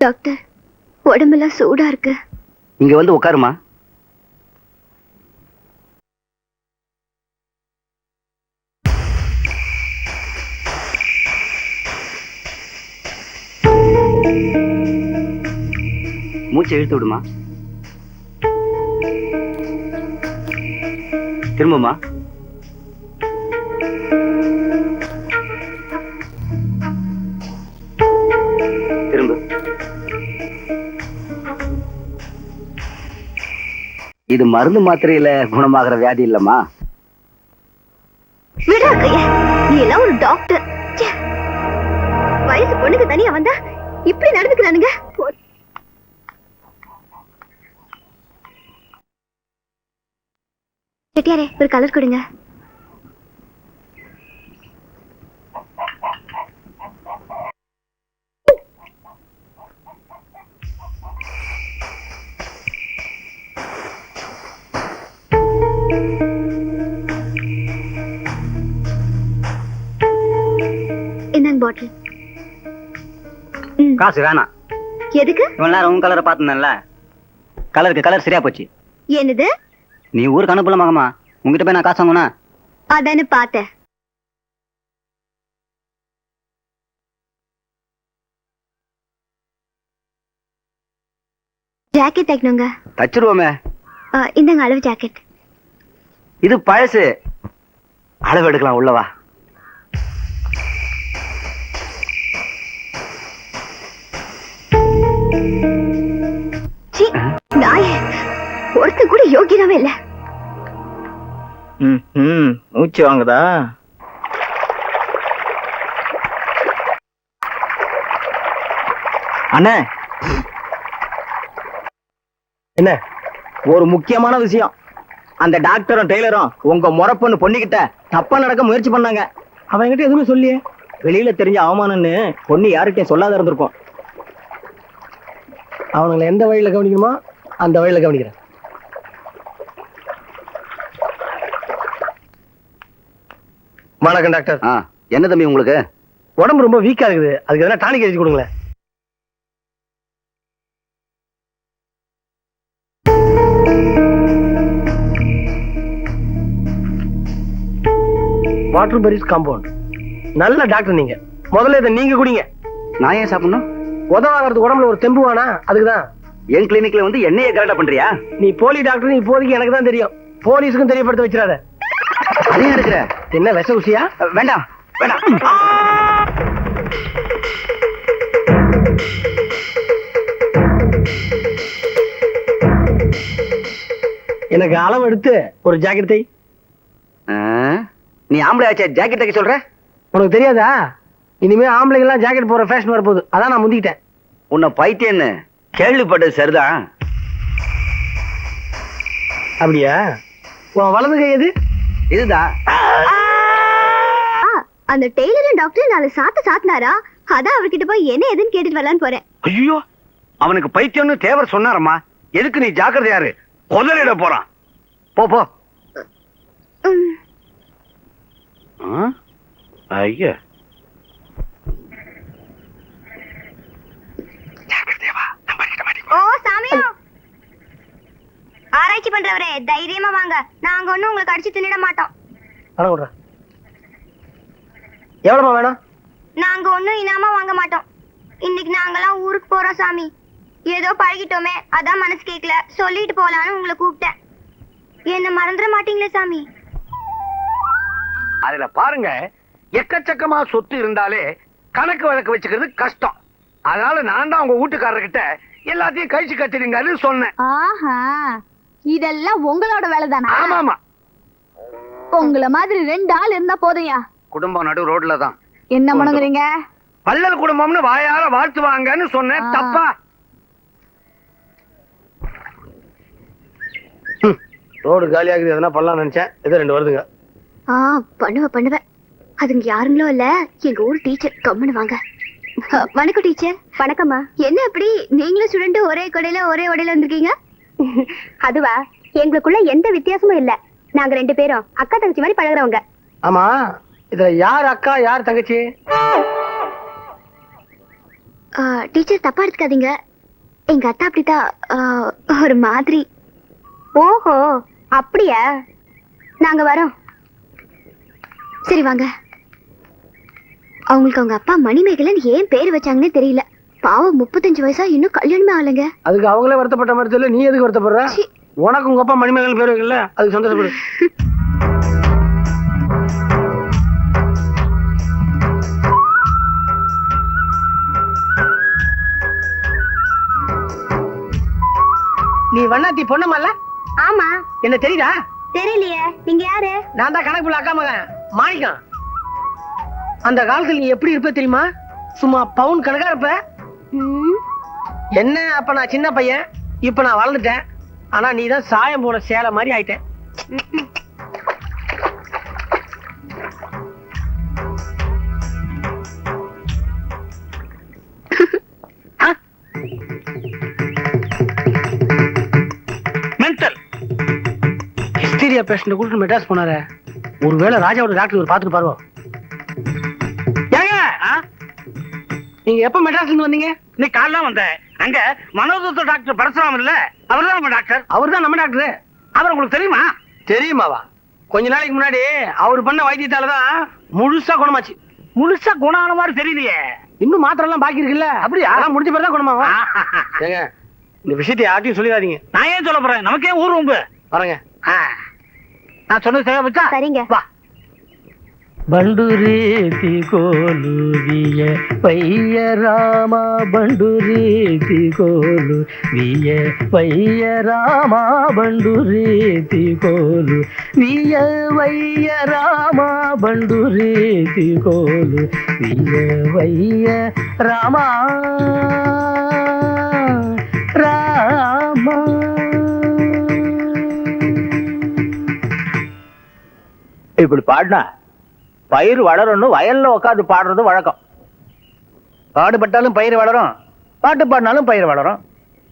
Doctor, உடம்பெல்லாம் சூடா இருக்கு. இங்க வந்து உட்காருமா. மூச்சை இழுத்து விடுமா. திரும்பமா. திரும்ப. இது மருந்து மாத்திரையில குணமாகிற வியாதி இல்லம்மா. விடா கைய, நீ எல்லாம் ஒரு டாக்டர். வயசு பொண்ணுக்கு தனியா வந்தா இப்படி நடந்துக்கிறானுங்க. செட்டியாரே, ஒரு கலர் கொடுங்க. என்னங்க பாட்டில்? காசு வேணாம். எதுக்கு? இவ்வளவு நேரம் உன் கலரை பார்த்தேன்ல, கலருக்கு கலர் சரியா போச்சு. என்னது? நீ ஊருக்கு அனுப்பல மகமா, உங்ககிட்ட போய் நான் காசு வாங்குனா? அதானே பார்த்தேன். ஜாக்கெட் தைக்கணுங்க. தச்சிருவோமே. இந்தங்க அளவு ஜாக்கெட். இது பழசு, அளவு எடுக்கலாம். உள்ளவா. ஒருத்த கூட யோகியனாவே இல்ல. மூச்சு வாங்குதா? அண்ணே, என்ன ஒரு முக்கியமான விஷயம். அந்த டாக்டரும் டெய்லரும் உங்க முறப்பொண்ணு பொண்ணுகிட்ட தப்பா நடக்க முயற்சி பண்ணாங்க. அவங்கிட்ட எதுவுமே சொல்லியே. வெளியில தெரிஞ்ச அவமானம்னு பொண்ணு யார்கிட்டயும் சொல்லாத இருந்திருக்கும். அவனுங்களை எந்த வழியில கவனிக்கணுமோ அந்த வழியில கவனிக்கிறேன். வணக்கம் டாக்டர். என்ன தம்பி உங்களுக்கு? உடம்பு ரொம்ப வீக்கா இருக்குது, அதுக்கு எதனா டானிக் எழுதி கொடுங்களேன். Water berries compound. நல்ல டாக்டர் நீங்க. முதல்ல இதை நீங்க குடிங்க. நான் ஏன் சாப்பிடணும்? உதவாகிறது உடம்புல ஒரு தெம்பு வானா, அதுக்குதான். என் கிளினிக்ல வந்து என்னையே கரெக்டா பண்றியா? நீ போலி டாக்டர் இப்போதைக்கு எனக்கு தான் தெரியும். போலீஸுக்கும் தெரியப்படுத்த வச்சிடாத. அதையும் இருக்கிற என்ன விஷ ஊசியா? வேண்டாம் வேண்டாம். எனக்கு அளவு எடுத்து ஒரு ஜாக்கெட் தை. நீ ஆம்பளை ஆச்சா ஜாக்கெட் தைக்க சொல்ற? உனக்கு தெரியாதா? இனிமே ஆம்பளைங்க எல்லாம் ஜாக்கெட் போற ஃபேஷன் வரப்போகுது. அதான் நான் முந்திக்கிட்டேன். உன்னை பைத்தியன்னு கேள்விப்பட்டது சரிதான். அப்படியா? உன் வலது கை எது? இதுதான். அந்த டெய்லர் டாக்டர் நாலு சாத்தினாரா, அதான் அவர்கிட்ட போய் என்ன எதுன்னு கேட்டுட்டு வரலான்னு போறேன். ஐயோ, அவனுக்கு பைத்தியம்னு தேவர் சொன்னாரம்மா. எதுக்கு நீ ஜாக்கிரதையாரு, கொதறிட போறான். போ போ. ஐயா, ஓ சாமியா, ஆராய்ச்சி பண்றவரே தைரியமா வாங்க. நாங்க ஒண்ணும் உங்களுக்கு அடிச்சு தின்னிட மாட்டோம். எவ்வளவு வேணும்? நாங்க ஒண்ணும் இனாமா வாங்க மாட்டோம். இன்னைக்கு நாங்கெல்லாம் ஊருக்கு போறோம் சாமி. ஏதோ பழகிட்டோமே, அதான் மனசு கேட்கல, சொல்லிட்டு போலான்னு உங்களை கூப்பிட்டேன். என்ன மறந்துட மாட்டீங்களே சாமி? அதுல பாருங்க, எக்கச்சக்கமா சொத்து இருந்தாலே கணக்கு வழக்கு வச்சுக்கிறது கஷ்டம். அதனால நான் தான் உங்க வீட்டுக்காரர்கிட்ட எல்லாத்தையும் கழிச்சு கட்டிடுங்கன்னு சொன்னேன். ஆஹா, இதெல்லாம் உங்களோட வேலைதானா? ஆமாமா. உங்கள மாதிரி 2 ஆள் இருந்தா போதையா? குடும்பம் நடு ரோட்ல தான். என்ன பண்ணுங்கறீங்க? பல்லல் குடும்பம்னு வாயார வாழ்த்துவாங்கன்னு சொன்னேன். தப்பா? ரோடு காலியாகுது, எதனா பண்ணலாம் நினைச்சேன். ஏதோ 2 வருதுங்க. பண்ணுவேன். அதுங்க யாருங்களோ இல்ல, எங்க ஊர் டீச்சர். கம்முன்னு வாங்க. வணக்கம் டீச்சர். வணக்கம்மா. என்ன அப்படி நீங்களும் ஸ்டூடெண்ட் ஒரே கொடையில ஒரே உடையில வந்திருக்கீங்க? அதுவா, எங்களுக்குள்ள எந்த வித்தியாசமும் இல்ல. நாங்க 2 பேரும் அக்கா தங்கச்சி மாதிரி பழகுறவங்க. ஆமா, இதுல யார் அக்கா யார் தங்கச்சி? டீச்சர் தப்பா எடுத்துக்காதீங்க. எங்க அத்தா அப்படித்தான் ஒரு மாதிரி. ஓஹோ அப்படியா? நாங்க வரோம். சரி வாங்க. அவங்களுக்கு அவங்க அப்பா மணிமேகலன் ஏன் பேர் வச்சாங்கன்னே தெரியல. பாவம் 35 வயசா இன்னும் கல்யாணமே ஆகலைங்க. அதுக்கு அவங்களே வருத்தப்பட்ட மாதிரி தெரியல, நீ எதுக்கு வருத்தப்படுற? உனக்கு உங்க அப்பா மணிமேகல் பேர் வைக்கல, அதுக்கு சந்தோஷப்படு. நீ வண்ணாத்தி பொண்ணமல்ல? ஆமா. என்ன தெரியுதா? தெரியலையே. நீங்க யாரு? நான் தான் கணக்கு அக்கா மகன் மாணிக்கம். அந்த காலத்துல நீ எப்படி இருப்ப தெரியுமா? சும்மா பவுன் கணக்கா இருப்ப. என்ன அப்ப நான் சின்ன பையன், இப்ப நான் வளர்ந்துட்டேன். ஆனா நீ தான் சாயம் போன சேலை மாதிரி ஆயிட்டேன். மென்டல் ஹிஸ்டீரியா பேஷண்ட் கூட்டு மெட்ராஸ் போனாரு. ஒருவேளை ராஜாவோட டாக்டர் ஒரு பார்த்துட்டு பாருவோம். ஏங்க நீங்க எப்ப மெட்ராஸ்ல இருந்து வந்தீங்க? இன்னைக்கு காலைல வந்தேன். அங்க மனோதத்துவ டாக்டர் பரசுராம் இல்ல, அவர்தான் நம்ம டாக்டர். அவர் தான் நம்ம டாக்டர். அவர் உங்களுக்கு தெரியுமா? தெரியுமாவா? கொஞ்ச நாளைக்கு முன்னாடி அவர் பண்ண வைத்தியத்தாலதான் முழுசா குணமாச்சு. முழுசா குணான மாதிரி தெரியலையே. இன்னும் மாத்திரம் எல்லாம் பாக்கி இருக்குல்ல? அப்படியா? அதெல்லாம் முடிஞ்ச பிறகு தான் குணமாகும். ஏங்க இந்த விஷயத்தை யார்ட்டையும் சொல்லிடாதீங்க. நான் ஏன் சொல்ல போறேன்? நமக்கே ஊர் உங்க வரேங்க. நான் சொன்னது சரியா வச்சா? சரிங்க. வா. ಬಂಡುರೀತಿ ಕೋಲುವಿಯ ಪಯ್ಯ ರಾಮ ಬಂಡುರೀತಿ ಕೋಲು ವಿಯ ಪಯ್ಯ ರಾಮ ಬಂಡುರೀತಿ ಕೋಲು ವಿಯ ವಯ್ಯ ರಾಮ ಬಂಡುರೀತಿ ಕೋಲು ವಿಯ ವಯ್ಯ ರಾಮ ರಾಮ. இப்படி பாடினா பயிர் வளரணும், வயல்ல உட்காந்து பாடுறது வழக்கம். பாடுபட்டாலும் பயிர் வளரும், பாட்டு பாடினாலும் பயிர் வளரும்.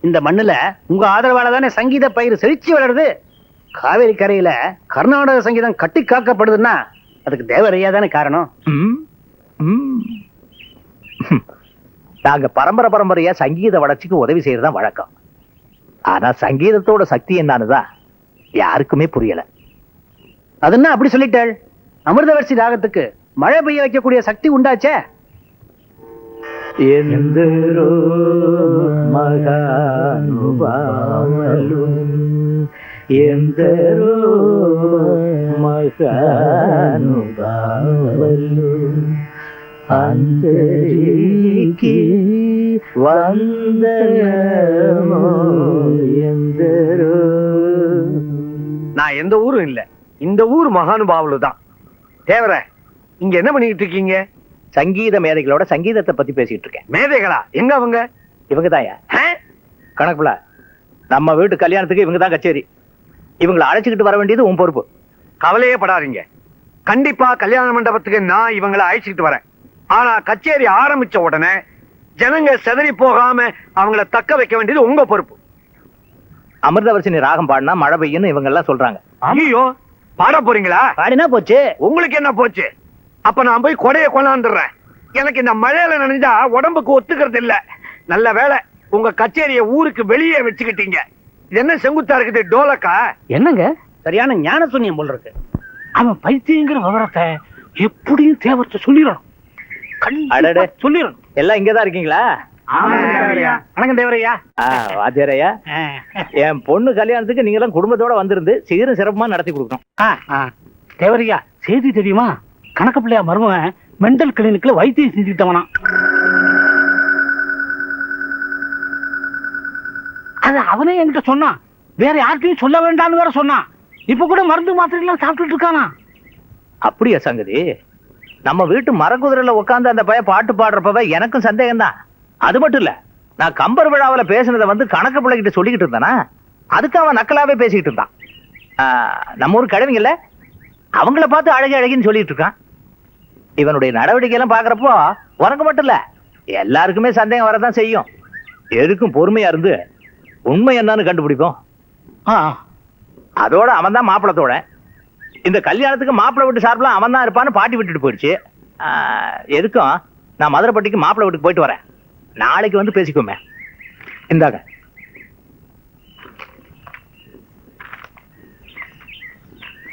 இந்த மண்ணுல உங்க ஆதரவால தானே சங்கீத பயிர் செழிச்சு வளருது. காவேரி கரையில கர்நாடக சங்கீதம் கட்டி காக்கப்படுதுன்னா அதுக்கு தேவரையா தானே காரணம். நாங்க பரம்பரை பரம்பரையா சங்கீத வளர்ச்சிக்கு உதவி செய்யறதுதான் வழக்கம். ஆனா சங்கீதத்தோட சக்தி என்னன்னுதான் யாருக்குமே புரியல. அதுன்னா அப்படி சொல்லிட்டாள். அமிர்தவர்ஷி ராகத்துக்கு மழை பெய்ய வைக்கக்கூடிய சக்தி உண்டாச்சே. ఎందరో మహానుభావులు ఎందరో మహానుభావులు అందరికీ వందనము ఎందరో. நான் எந்த ஊரும் இல்ல, இந்த ஊர் மகானுபாவுல தான். தேவர, இங்க என்ன பண்ணிட்டு இருக்கீங்க? சங்கீத மேதைகளோட சங்கீதத்தை பத்தி பேசிட்டு இருக்கேன். மேதைகளா? எங்க அவங்க? இவங்க தாயா கணக்குல நம்ம வீட்டு கல்யாணத்துக்கு இவங்க தான் கச்சேரி. இவங்களை அழைச்சிக்கிட்டு வர வேண்டியது உன் பொறுப்பு. கவலையே படாதீங்க, கண்டிப்பா கல்யாண மண்டபத்துக்கு நான் இவங்களை அழைச்சிக்கிட்டு வரேன். ஆனா கச்சேரி ஆரம்பிச்ச உடனே ஜனங்க செதறி போகாம அவங்கள தக்க வைக்க வேண்டியது உங்க பொறுப்பு. அமிர்தவர்ஷினி ராகம் பாடினா மழை பெய்யுன்னு இவங்க எல்லாம் சொல்றாங்க. ஐயோ, பாட போறீங்களா? பாடினா போச்சு. உங்களுக்கு என்ன போச்சு? அப்ப நான் போய் கொடைய கொண்டாந்துடுறேன். எனக்கு இந்த மழையில நனைஞ்சா உடம்புக்கு ஒத்துக்கிறது இல்ல. நல்ல வேலை உங்க கச்சேரிய ஊருக்கு வெளியே வச்சுக்கிட்டீங்க. இது என்ன செங்குத்தா இருக்குது? டோலக்கா? என்னங்க சரியான ஞான சூன்யம் போல் இருக்கு. அவன் பைத்தியங்கிற விவரத்தை எப்படியும் தேவர்த்த சொல்லிடணும். அடடே, சொல்லிடணும். எல்லாம் இங்கதான் இருக்கீங்களா? வணக்கம் தேவரையா. வாத்தியாரையா, என் பொண்ணு கல்யாணத்துக்கு நீங்க எல்லாம் குடும்பத்தோட வந்திருந்து சீரும் சிறப்புமா நடத்தி கொடுக்கணும். தேவரையா, செய்தி தெரியுமா? கணக்கு பிள்ளையா மருமகன் மெண்டல் கிளினிக்ல வைத்தியம் செஞ்சுக்கிட்டவனா. அது அவனே என்கிட்ட சொன்னான். வேற யார்கிட்டையும் சொல்ல வேண்டாம்னு வேற சொன்னான். இப்ப கூட மருந்து மாத்திரை எல்லாம் சாப்பிட்டுட்டு இருக்கானா. அப்படியா சங்கதி? நம்ம வீட்டு மரக்குதிரையில உட்கார்ந்து அந்த பையன் பாட்டு பாடுறப்ப எனக்கும் சந்தேகம் தான். அது மட்டும் இல்ல, நான் கம்பர் விழாவில பேசினதை வந்து கணக்கு பிள்ளைகிட்ட சொல்லிக்கிட்டு இருந்தானா, அதுக்கு அவன் நக்கலாவே பேசிக்கிட்டு இருந்தான். நம்ம ஊர் கிழவிங்கல்ல, அவங்கள பார்த்து அழகி அழகின்னு சொல்லிட்டு இருக்கான். இவனுடைய நடவடிக்கை எல்லாம் பாக்குறப்போ உனக்கு மட்டும் இல்ல எல்லாருக்குமே சந்தேகம் வரதான் செய்யும். எதுக்கும் பொறுமையா இருந்து உண்மை என்னன்னு கண்டுபிடிப்போம். அதோட அவன் தான் மாப்பிளத்தோட. இந்த கல்யாணத்துக்கு மாப்பிள்ளை வீட்டு சார்பில் அவன் தான் இருப்பான்னு பாட்டி விட்டுட்டு போயிடுச்சு. எதுக்கும் நான் மதுரைப்பட்டிக்கு மாப்பிள்ளை வீட்டுக்கு போயிட்டு வரேன். நாளைக்கு வந்து பேசிக்கோமே. இந்தாங்க.